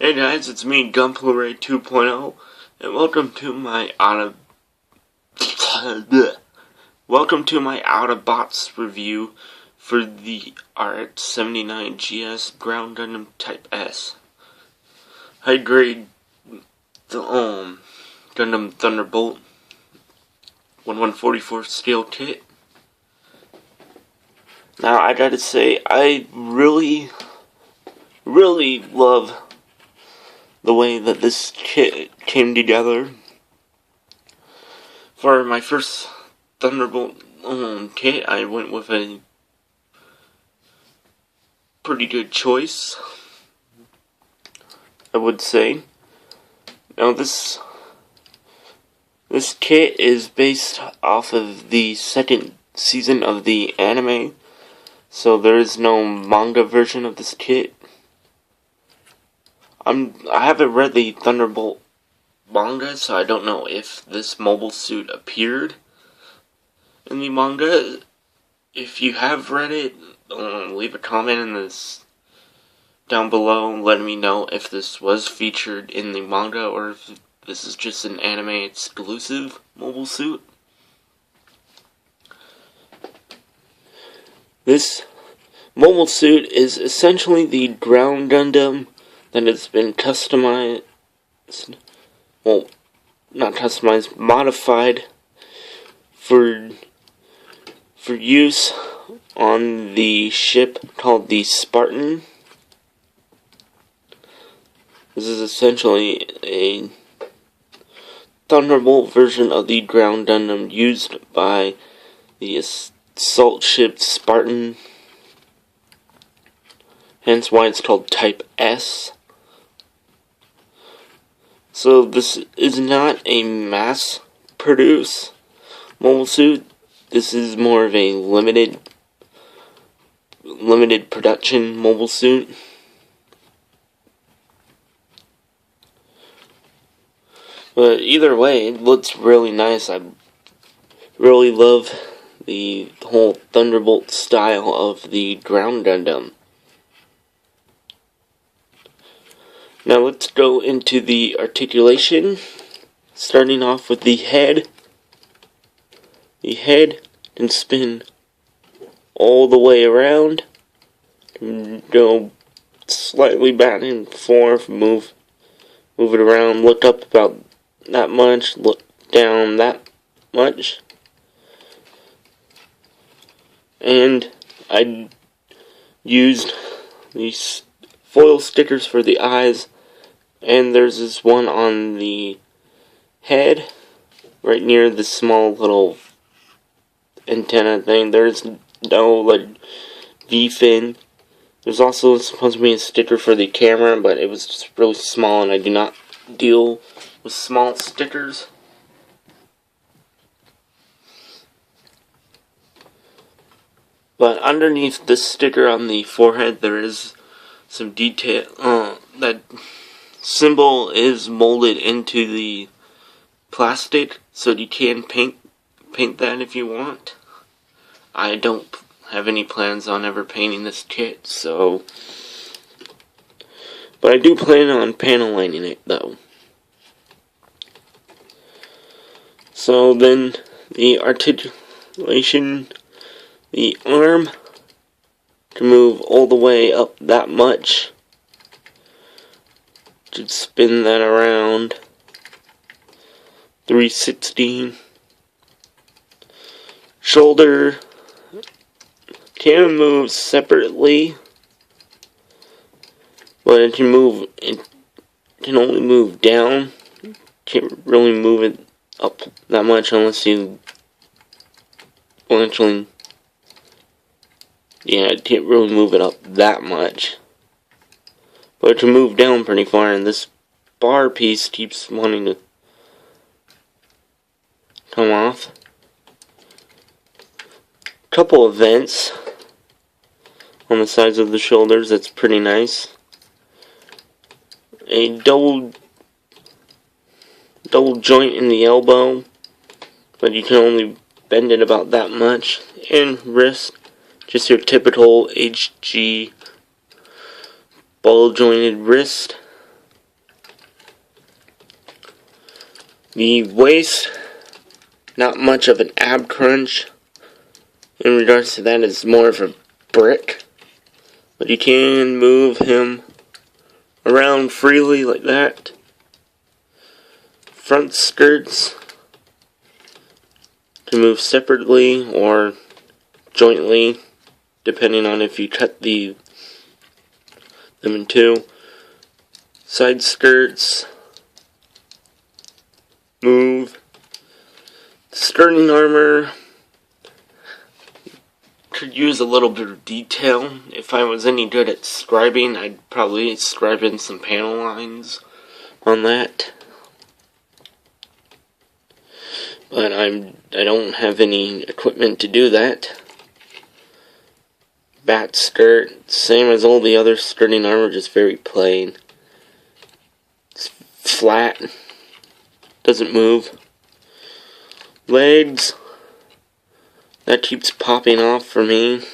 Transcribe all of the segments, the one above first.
Hey guys, it's me, Gunpla 2.0, and welcome to my Autobots review for the RH-79 GS Ground Gundam Type S. High grade Gundam Thunderbolt 1144 scale kit. Now I gotta say, I really love the way that this kit came together. For my first Thunderbolt kit, I went with a pretty good choice, I would say. Now this kit is based off of the second season of the anime, so there is no manga version of this kit. I haven't read the Thunderbolt manga, so I don't know if this mobile suit appeared in the manga. If you have read it, leave a comment in this down below letting me know if this was featured in the manga or if this is just an anime exclusive mobile suit. This mobile suit is essentially the ground Gundam that has been customized, well, not customized, modified for use on the ship called the Spartan. This is essentially a Thunderbolt version of the ground Gundam used by the assault ship Spartan, hence why it's called Type S. So this is not a mass-produced mobile suit. This is more of a limited production mobile suit. But either way, it looks really nice. I really love the whole Thunderbolt style of the ground Gundam. Now let's go into the articulation, starting off with the head. The head can spin all the way around, go slightly back and forth, move it around, look up about that much, look down that much. And I used these foil stickers for the eyes. And there's this one on the head, right near the small little antenna thing. There's no V-fin. There's also supposed to be a sticker for the camera, but it was just really small, and I do not deal with small stickers. But underneath this sticker on the forehead, there is some detail. That symbol is molded into the plastic, so you can paint that if you want. I don't have any plans on ever painting this kit, so, but I do plan on panel lining it though. So then the articulation, the arm can move all the way up that much. Should spin that around 360. Shoulder can move separately, but it can only move down. Can't really move it up that much unless you actually, yeah, it can't really move it up that much. But it can move down pretty far, and this bar piece keeps wanting to come off. Couple of vents on the sides of the shoulders, that's pretty nice. A double joint in the elbow, but you can only bend it about that much. And wrist, just your typical HG ball jointed wrist. The waist, not much of an ab crunch. In regards to that, it's more of a brick. But you can move him around freely like that. Front skirts to move separately or jointly, depending on if you cut them in two. Side skirts move. Skirting armor could use a little bit of detail. If I was any good at scribing, I'd probably scribe in some panel lines on that. But I don't have any equipment to do that. Bat skirt, same as all the other skirting armor, just very plain. It's flat, doesn't move. Legs, that keeps popping off for me.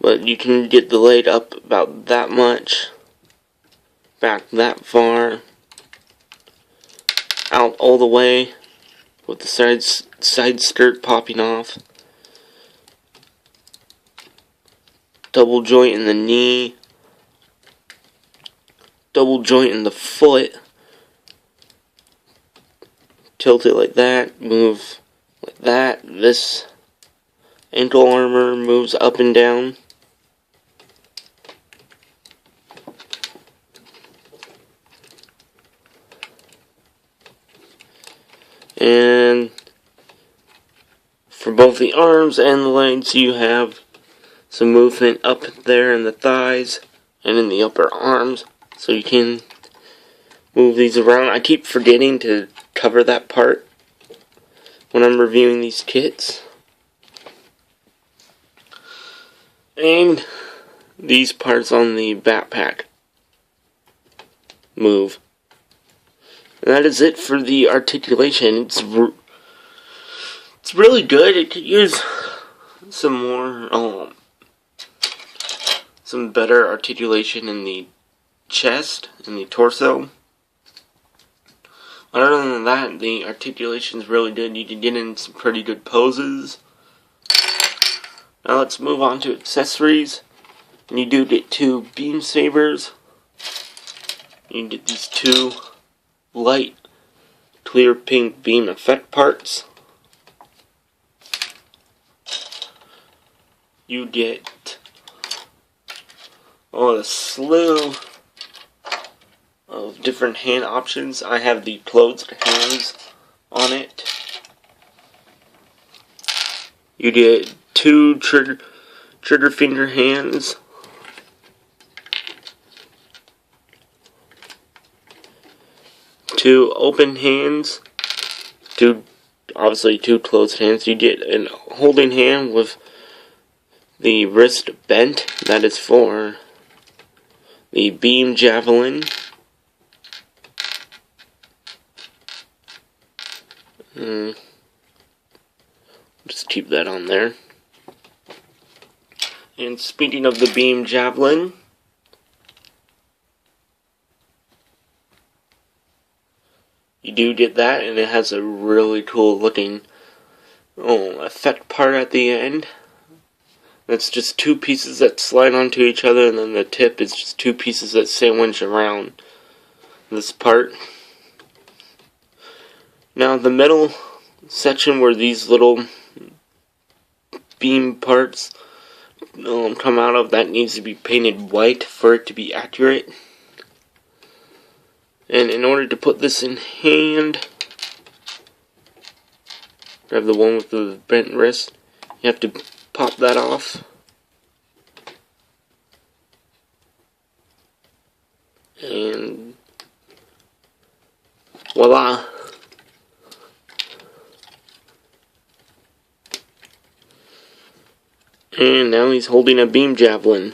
But you can get the leg up about that much, back that far, out all the way with the side skirt popping off. Double joint in the knee, double joint in the foot. Tilt it like that, move like that. This ankle armor moves up and down. And for both the arms and the legs, you have some movement up there in the thighs and in the upper arms, so you can move these around. I keep forgetting to cover that part when I'm reviewing these kits. And these parts on the backpack move. And that is it for the articulation. It's really good. It could use some more, some better articulation in the chest, in the torso. Other than that, the articulation is really good. You can get in some pretty good poses. Now let's move on to accessories. And you do get 2 beam sabers. You get these 2 light clear pink beam effect parts. You get a slew of different hand options. I have the closed hands on it. You get 2 trigger finger hands. Two open hands, obviously 2 closed hands. You get a holding hand with the wrist bent. That is for the beam javelin. Just keep that on there. And speaking of the beam javelin, you do get that, and it has a really cool looking effect part at the end. It's just 2 pieces that slide onto each other, and then the tip is just 2 pieces that sandwich around this part. Now the middle section where these little beam parts come out of, that needs to be painted white for it to be accurate. And in order to put this in hand, grab the one with the bent wrist, you have to pop that off. And voila! And now he's holding a beam javelin.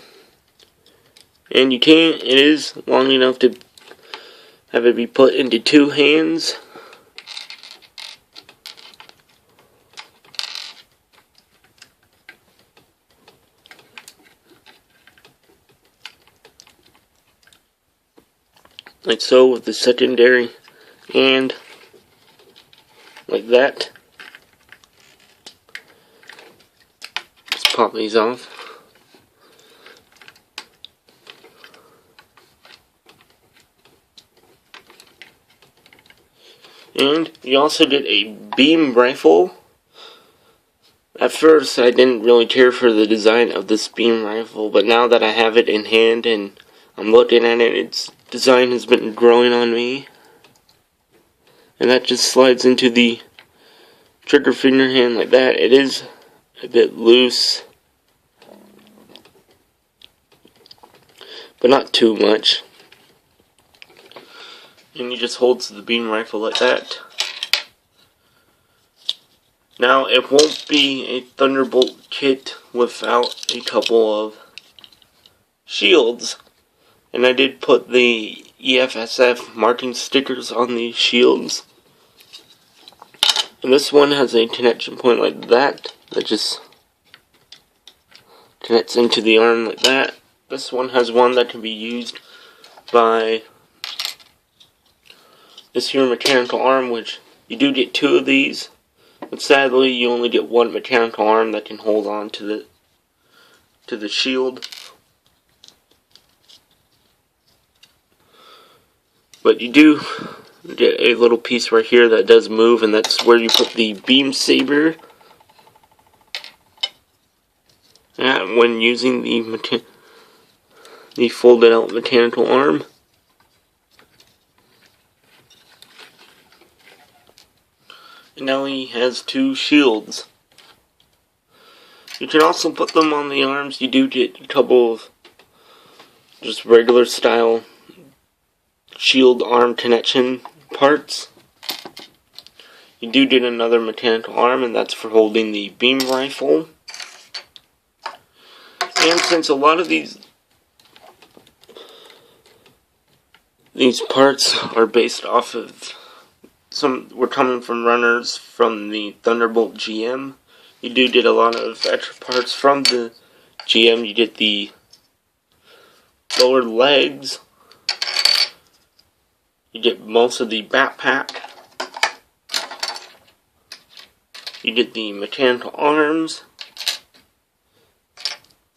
And it is long enough to have it be put into 2 hands. like so with the secondary, and like that. Just pop these off. And you also get a beam rifle. At first, I didn't really care for the design of this beam rifle, but now that I have it in hand and I'm looking at it, its design has been growing on me. And that just slides into the trigger finger hand like that. It is a bit loose, but not too much. And you just hold the beam rifle like that. Now, it won't be a Thunderbolt kit without a couple of shields. And I did put the EFSF marking stickers on these shields. And this one has a connection point like that just connects into the arm like that. This one has one that can be used by this here mechanical arm, which you do get two of these, but sadly you only get one mechanical arm that can hold on to the shield. But you do get a little piece right here that does move, and that's where you put the beam saber when using the folded out mechanical arm. And now he has two shields. You can also put them on the arms. You do get a couple of just regular style shield arm connection parts. You do get another mechanical arm, and that's for holding the beam rifle. And since a lot of these parts are based off of were coming from runners from the Thunderbolt GM, you do get a lot of extra parts from the GM. You get the lower legs, you get most of the backpack, you get the mechanical arms,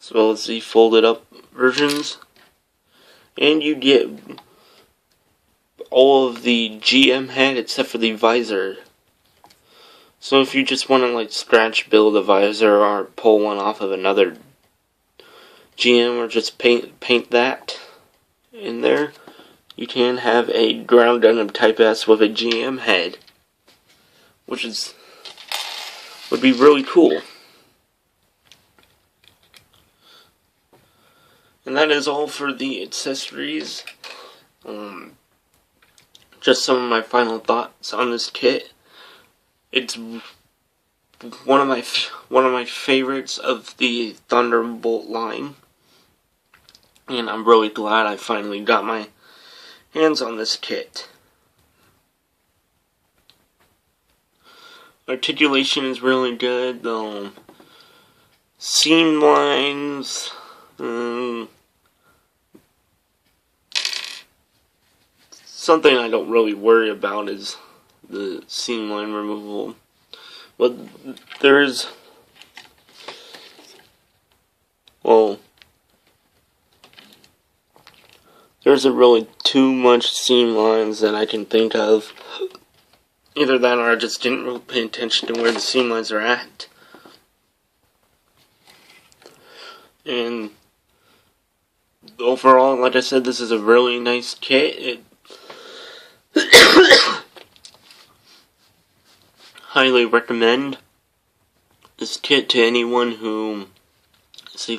as well as the folded up versions, and you get all of the GM head except for the visor. So if you just want to like scratch build a visor or pull one off of another GM or just paint that in there, you can have a ground Gundam Type S with a GM head, which would be really cool. And that is all for the accessories. Just some of my final thoughts on this kit. It's one of my favorites of the Thunderbolt line, and I'm really glad I finally got my hands on this kit. Articulation is really good. Seam lines. Something I don't really worry about is the seam line removal. But there's isn't really too much seam lines that I can think of. Either that or I just didn't really pay attention to where the seam lines are at. And overall, like I said, this is a really nice kit. Highly recommend this kit to anyone who is a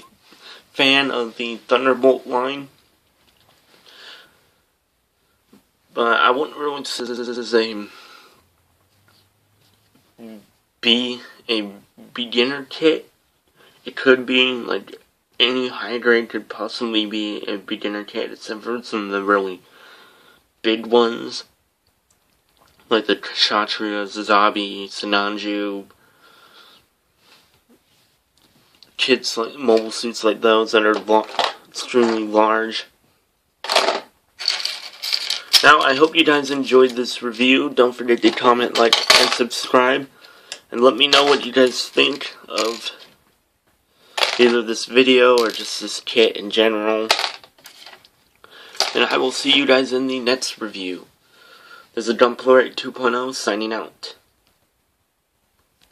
fan of the Thunderbolt line. But I wouldn't really say this is a beginner kit. It could be, like, any high grade could possibly be a beginner kit, except for some of the really big ones, like the Kshatriya, Zazabi, Sinanju, kits like mobile suits like those that are extremely large. Now, I hope you guys enjoyed this review. Don't forget to comment, like, and subscribe. And let me know what you guys think of either this video or just this kit in general. And I will see you guys in the next review. This is Gunplorator 2.0 signing out.